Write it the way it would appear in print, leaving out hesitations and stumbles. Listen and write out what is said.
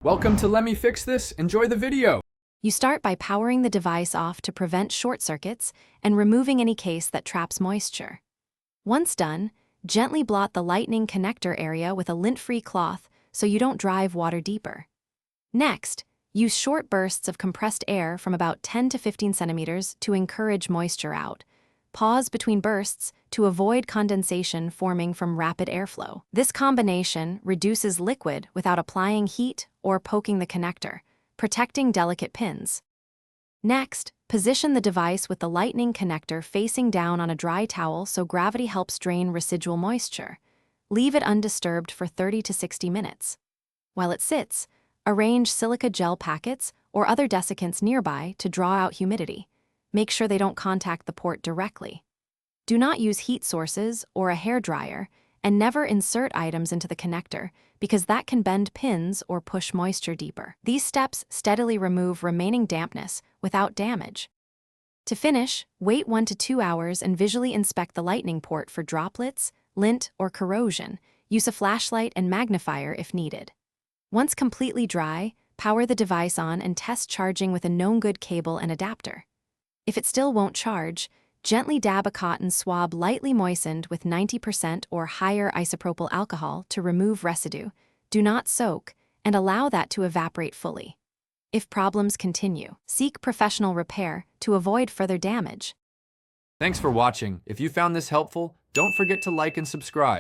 Welcome to Let Me Fix This. Enjoy the video. You start by powering the device off to prevent short circuits and removing any case that traps moisture. Once done, gently blot the lightning connector area with a lint-free cloth so you don't drive water deeper. Next, use short bursts of compressed air from about 10 to 15 centimeters to encourage moisture out. Pause between bursts to avoid condensation forming from rapid airflow. This combination reduces liquid without applying heat or poking the connector, protecting delicate pins. Next, position the device with the lightning connector facing down on a dry towel so gravity helps drain residual moisture. Leave it undisturbed for 30 to 60 minutes. While it sits, arrange silica gel packets or other desiccants nearby to draw out humidity. Make sure they don't contact the port directly. Do not use heat sources or a hairdryer, and never insert items into the connector because that can bend pins or push moisture deeper. These steps steadily remove remaining dampness without damage. To finish, wait 1 to 2 hours and visually inspect the lightning port for droplets, lint, or corrosion. Use a flashlight and magnifier if needed. Once completely dry, power the device on and test charging with a known good cable and adapter. If it still won't charge, gently dab a cotton swab lightly moistened with 90% or higher isopropyl alcohol to remove residue. Do not soak, and allow that to evaporate fully. If problems continue, seek professional repair to avoid further damage. Thanks for watching. If you found this helpful, don't forget to like and subscribe.